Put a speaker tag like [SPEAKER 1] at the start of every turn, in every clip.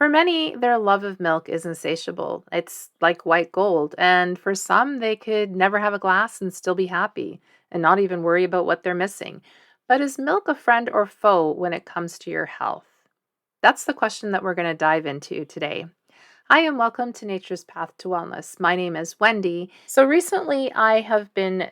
[SPEAKER 1] For many, their love of milk is insatiable. It's like white gold. And for some, they could never have a glass and still be happy and not even worry about what they're missing. But is milk a friend or foe when it comes to your health? That's the question that we're going to dive into today. Hi, and welcome to Nature's Path to Wellness. My name is Wendy. So recently, I have been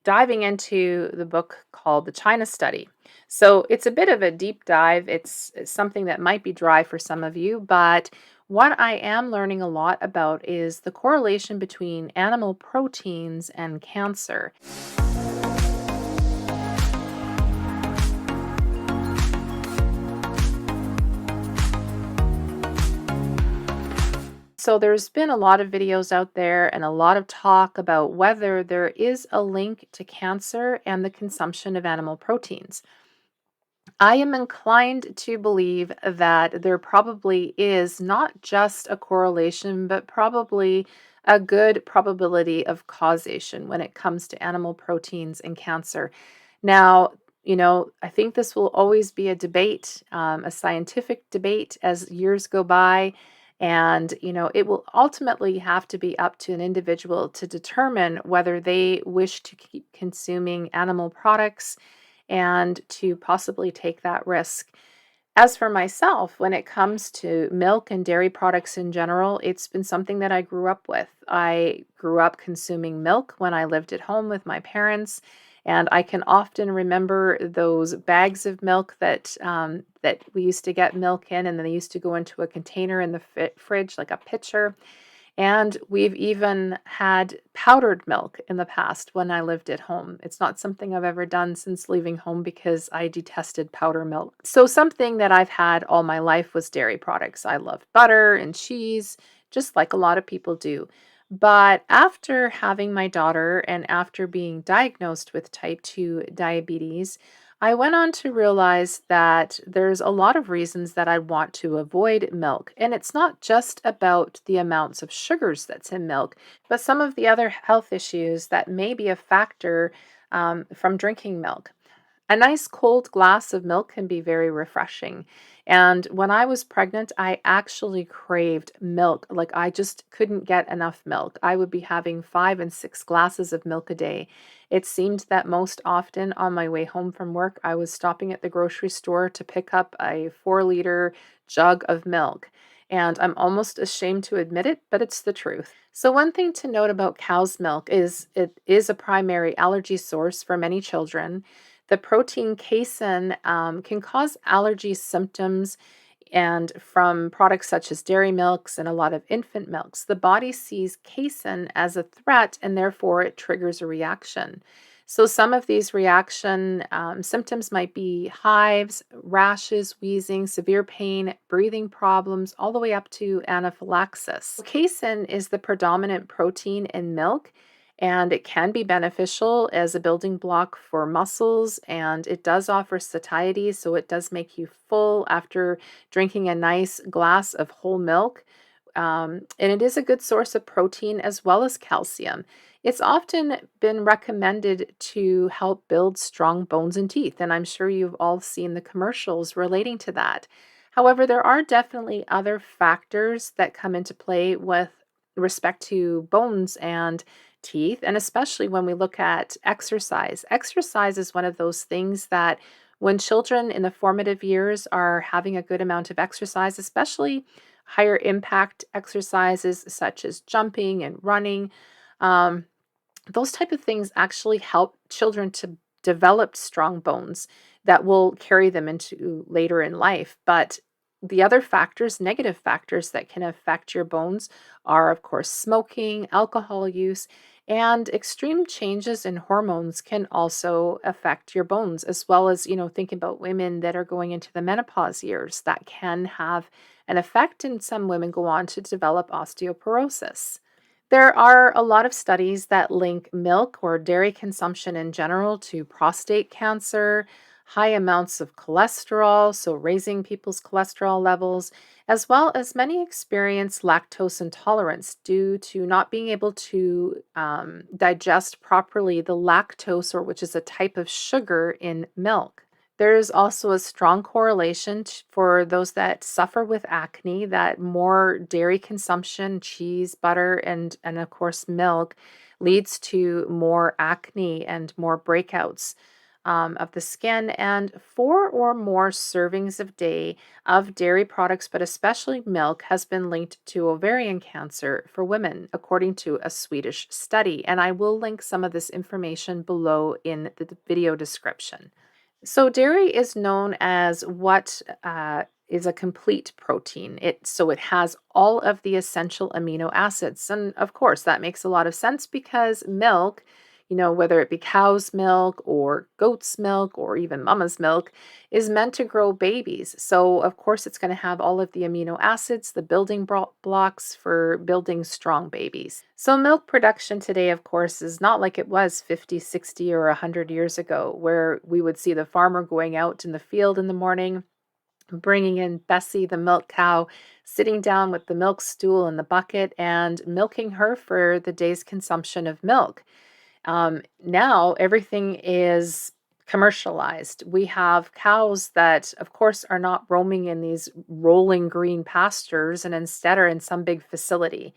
[SPEAKER 1] diving into the book called The China Study. So it's a bit of a deep dive. It's something that might be dry for some of you, but what I am learning a lot about is the correlation between animal proteins and cancer. So there's been a lot of videos out there and a lot of talk about whether there is a link to cancer and the consumption of animal proteins. I am inclined to believe that there probably is not just a correlation, but probably a good probability of causation when it comes to animal proteins and cancer. Now, I think this will always be a debate, a scientific debate as years go by. And, it will ultimately have to be up to an individual to determine whether they wish to keep consuming animal products and to possibly take that risk. As for myself, when it comes to milk and dairy products in general, it's been something that I grew up with. I grew up consuming milk when I lived at home with my parents, and I can often remember those bags of milk that we used to get milk in, and then they used to go into a container in the fridge, like a pitcher. And we've even had powdered milk in the past when I lived at home. It's not something I've ever done since leaving home because I detested powder milk. So, something that I've had all my life was dairy products. I love butter and cheese, just like a lot of people do. But after having my daughter and after being diagnosed with type 2 diabetes, I went on to realize that there's a lot of reasons that I want to avoid milk. And it's not just about the amounts of sugars that's in milk, but some of the other health issues that may be a factor from drinking milk. A nice cold glass of milk can be very refreshing. And when I was pregnant, I actually craved milk. Like I just couldn't get enough milk. I would be having 5 and 6 glasses of milk a day. It seemed that most often on my way home from work, I was stopping at the grocery store to pick up a 4-liter jug of milk. And I'm almost ashamed to admit it, but it's the truth. So, one thing to note about cow's milk is it is a primary allergy source for many children. The protein casein can cause allergy symptoms, and from products such as dairy milks and a lot of infant milks, the body sees casein as a threat and therefore it triggers a reaction. So, some of these reaction symptoms might be hives, rashes, wheezing, severe pain, breathing problems, all the way up to anaphylaxis. Casein is the predominant protein in milk, and it can be beneficial as a building block for muscles, and it does offer satiety, so it does make you full after drinking a nice glass of whole milk. And it is a good source of protein as well as calcium. It's often been recommended to help build strong bones and teeth, and I'm sure you've all seen the commercials relating to that. However, there are definitely other factors that come into play with respect to bones and teeth, and especially when we look at exercise. Exercise is one of those things that when children in the formative years are having a good amount of exercise, especially higher impact exercises such as jumping and running, um, those type of things actually help children to develop strong bones that will carry them into later in life. But the other factors, negative factors that can affect your bones are, of course, smoking, alcohol use, and extreme changes in hormones can also affect your bones, as well as, think about women that are going into the menopause years. That can have an effect, and some women go on to develop osteoporosis. There are a lot of studies that link milk or dairy consumption in general to prostate cancer, high amounts of cholesterol, so raising people's cholesterol levels, as well as many experience lactose intolerance due to not being able to digest properly the lactose, or which is a type of sugar in milk. There's also a strong correlation for those that suffer with acne that more dairy consumption, cheese, butter, and of course milk leads to more acne and more breakouts of the skin. And four or more servings of day of dairy products, but especially milk, has been linked to ovarian cancer for women, according to a Swedish study. And I will link some of this information below in the video description. So dairy is known as what is a complete protein. It has all of the essential amino acids, and of course that makes a lot of sense because milk, whether it be cow's milk or goat's milk or even mama's milk, is meant to grow babies. So of course it's going to have all of the amino acids, the building blocks for building strong babies. So milk production today, of course, is not like it was 50, 60, or 100 years ago, where we would see the farmer going out in the field in the morning, bringing in Bessie, the milk cow, sitting down with the milk stool and the bucket and milking her for the day's consumption of milk. Now everything is commercialized. We have cows that, of course, are not roaming in these rolling green pastures and instead are in some big facility.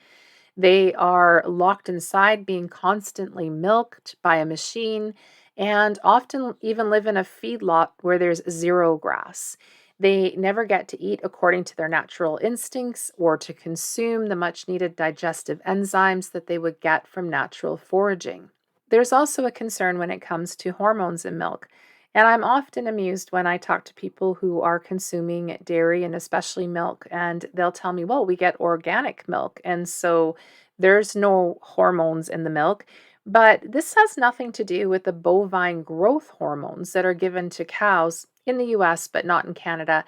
[SPEAKER 1] They are locked inside, being constantly milked by a machine, and often even live in a feedlot where there's zero grass. They never get to eat according to their natural instincts or to consume the much needed digestive enzymes that they would get from natural foraging. There's also a concern when it comes to hormones in milk. And I'm often amused when I talk to people who are consuming dairy and especially milk, and they'll tell me, well, we get organic milk. And so there's no hormones in the milk. But this has nothing to do with the bovine growth hormones that are given to cows in the US, but not in Canada.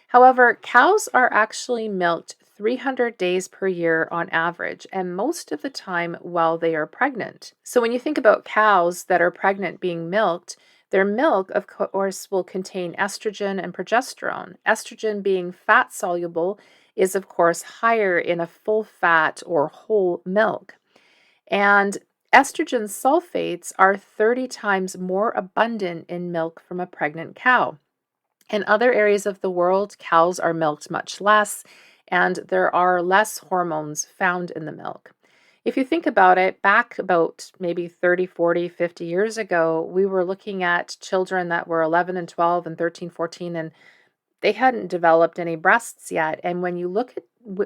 [SPEAKER 1] However, cows are actually milked 300 days per year on average, and most of the time while they are pregnant. So, when you think about cows that are pregnant being milked, their milk, of course, will contain estrogen and progesterone. Estrogen, being fat soluble, is, of course, higher in a full fat or whole milk. And estrogen sulfates are 30 times more abundant in milk from a pregnant cow. In other areas of the world, cows are milked much less, and there are less hormones found in the milk. If you think about it, back about maybe 30, 40, 50 years ago, we were looking at children that were 11 and 12 and 13, 14, and they hadn't developed any breasts yet. And when you look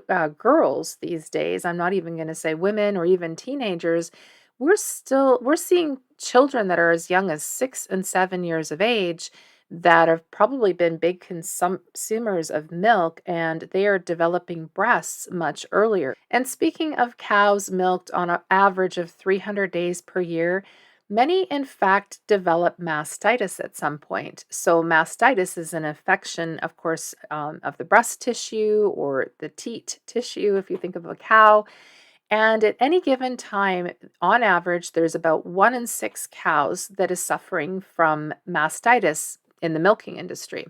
[SPEAKER 1] at girls these days, I'm not even going to say women or even teenagers, we're seeing children that are as young as 6 and 7 years of age that have probably been big consumers of milk, and they are developing breasts much earlier. And speaking of cows milked on an average of 300 days per year, many, in fact, develop mastitis at some point. So, mastitis is an infection, of course, of the breast tissue or the teat tissue, if you think of a cow. And at any given time, on average, there's about 1 in 6 cows that is suffering from mastitis in the milking industry.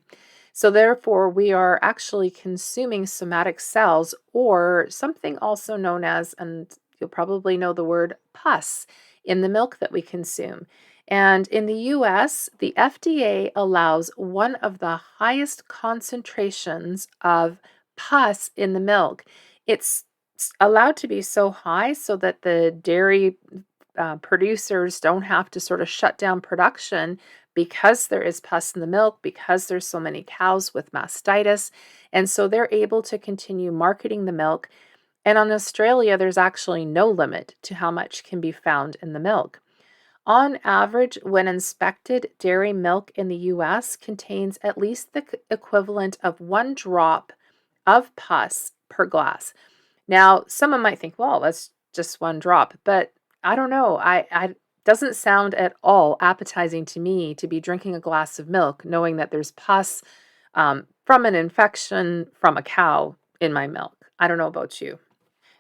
[SPEAKER 1] So, therefore, we are actually consuming somatic cells, or something also known as, and you'll probably know the word, pus, in the milk that we consume. And in the US, the FDA allows one of the highest concentrations of pus in the milk. It's allowed to be so high so that the dairy producers don't have to sort of shut down production because there is pus in the milk, because there's so many cows with mastitis. And so they're able to continue marketing the milk. And in Australia, there's actually no limit to how much can be found in the milk. On average, when inspected, dairy milk in the US contains at least the equivalent of 1 drop of pus per glass. Now, someone might think, well, that's just 1 drop, but I don't know. I doesn't sound at all appetizing to me to be drinking a glass of milk, knowing that there's pus from an infection from a cow in my milk. I don't know about you.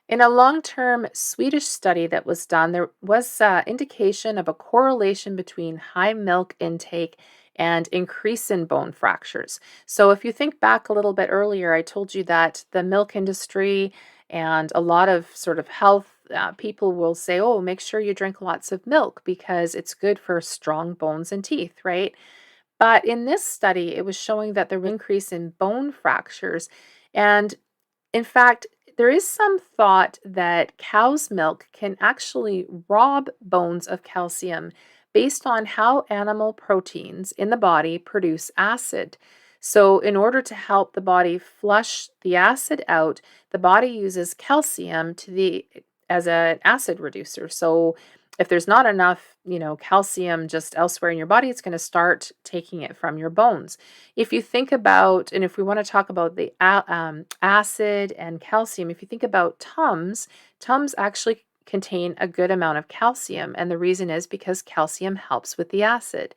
[SPEAKER 1] In a long-term Swedish study that was done, there was indication of a correlation between high milk intake and increase in bone fractures. So if you think back a little bit earlier, I told you that the milk industry and a lot of sort of health people will say, oh, make sure you drink lots of milk because it's good for strong bones and teeth, right? But in this study, it was showing that there was an increase in bone fractures. And in fact, there is some thought that cow's milk can actually rob bones of calcium based on how animal proteins in the body produce acid. So, in order to help the body flush the acid out, the body uses calcium as an acid reducer. So, if there's not enough, calcium just elsewhere in your body, it's going to start taking it from your bones. If you think about, and if we want to talk about the acid and calcium, if you think about Tums actually contain a good amount of calcium. And the reason is because calcium helps with the acid.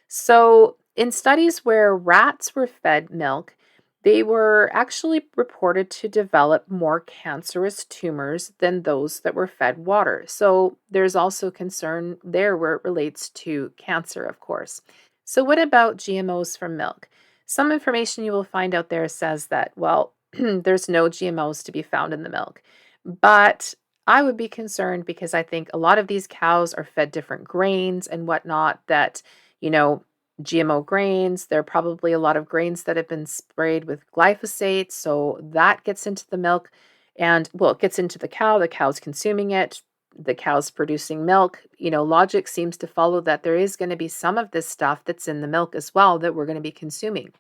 [SPEAKER 1] So, in studies where rats were fed milk, they were actually reported to develop more cancerous tumors than those that were fed water. So, there's also concern there where it relates to cancer, of course. So, what about GMOs from milk? Some information you will find out there says that, well, there's no GMOs to be found in the milk. But I would be concerned because I think a lot of these cows are fed different grains and whatnot that, you know, GMO grains, there are probably a lot of grains that have been sprayed with glyphosate. So that gets into the milk and, well, it gets into the cow's consuming it, the cow's producing milk. Logic seems to follow that there is going to be some of this stuff that's in the milk as well that we're going to be consuming.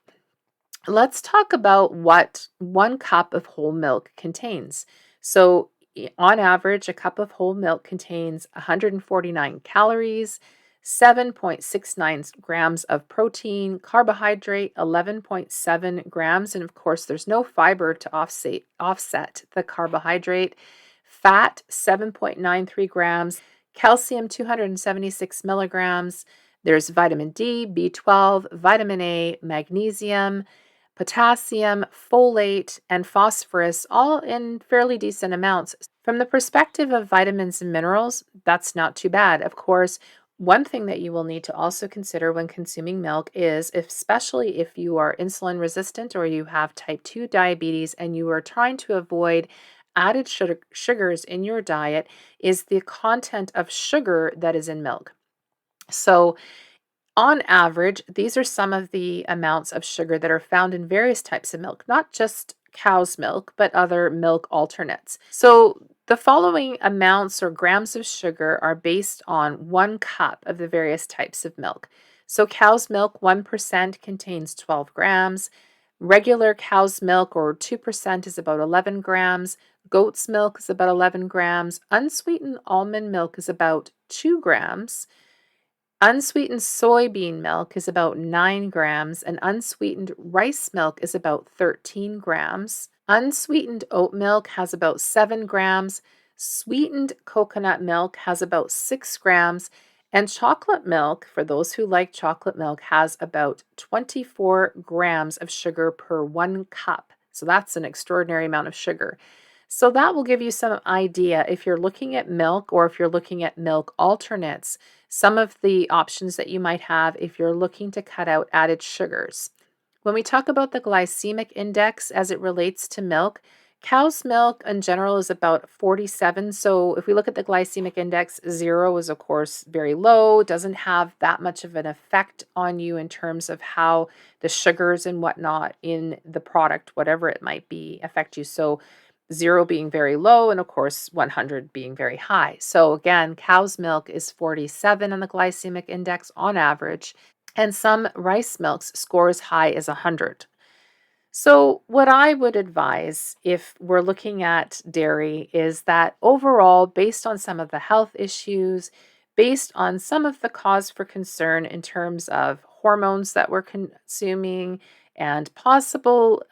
[SPEAKER 1] Let's talk about what 1 cup of whole milk contains. So, on average, a cup of whole milk contains 149 calories, 7.69 grams of protein, carbohydrate 11.7 grams, and of course, there's no fiber to offset the carbohydrate, fat 7.93 grams, calcium 276 milligrams. There's vitamin D, B12, vitamin A, magnesium, potassium, folate, and phosphorus, all in fairly decent amounts. From the perspective of vitamins and minerals, that's not too bad. Of course, one thing that you will need to also consider when consuming milk is, especially if you are insulin resistant or you have type 2 diabetes and you are trying to avoid added sugars in your diet, is the content of sugar that is in milk. So, on average, these are some of the amounts of sugar that are found in various types of milk, not just cow's milk, but other milk alternates. So, the following amounts or grams of sugar are based on 1 cup of the various types of milk. So, cow's milk, 1% contains 12 grams. Regular cow's milk, or 2%, is about 11 grams. Goat's milk is about 11 grams. Unsweetened almond milk is about 2 grams. Unsweetened soybean milk is about 9 grams, and unsweetened rice milk is about 13 grams. Unsweetened oat milk has about 7 grams. Sweetened coconut milk has about 6 grams. And chocolate milk, for those who like chocolate milk, has about 24 grams of sugar per 1 cup. So that's an extraordinary amount of sugar. So that will give you some idea if you're looking at milk or if you're looking at milk alternates, some of the options that you might have if you're looking to cut out added sugars. When we talk about the glycemic index as it relates to milk, cow's milk in general is about 47. So if we look at the glycemic index, 0 is of course very low, doesn't have that much of an effect on you in terms of how the sugars and whatnot in the product, whatever it might be, affect you. So 0 being very low, and of course 100 being very high. So again, cow's milk is 47 on the glycemic index on average, and some rice milks score as high as 100. So, what I would advise if we're looking at dairy is that overall, based on some of the health issues, based on some of the cause for concern in terms of hormones that we're consuming and possible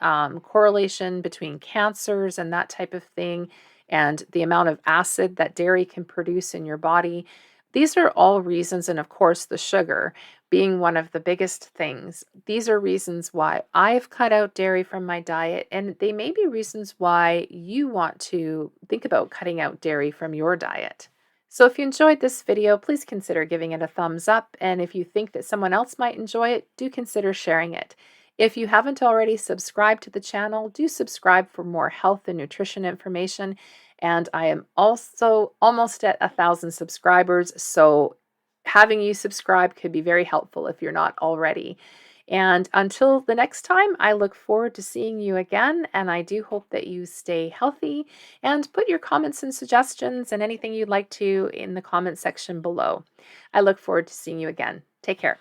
[SPEAKER 1] correlation between cancers and that type of thing, and the amount of acid that dairy can produce in your body, these are all reasons, and of course, the sugar being one of the biggest things. These are reasons why I've cut out dairy from my diet, and they may be reasons why you want to think about cutting out dairy from your diet. So if you enjoyed this video, please consider giving it a thumbs up, and if you think that someone else might enjoy it, do consider sharing it. If you haven't already subscribed to the channel, do subscribe for more health and nutrition information. And I am also almost at 1,000 subscribers, so having you subscribe could be very helpful if you're not already. And until the next time, I look forward to seeing you again. And I do hope that you stay healthy and put your comments and suggestions and anything you'd like to in the comment section below. I look forward to seeing you again. Take care.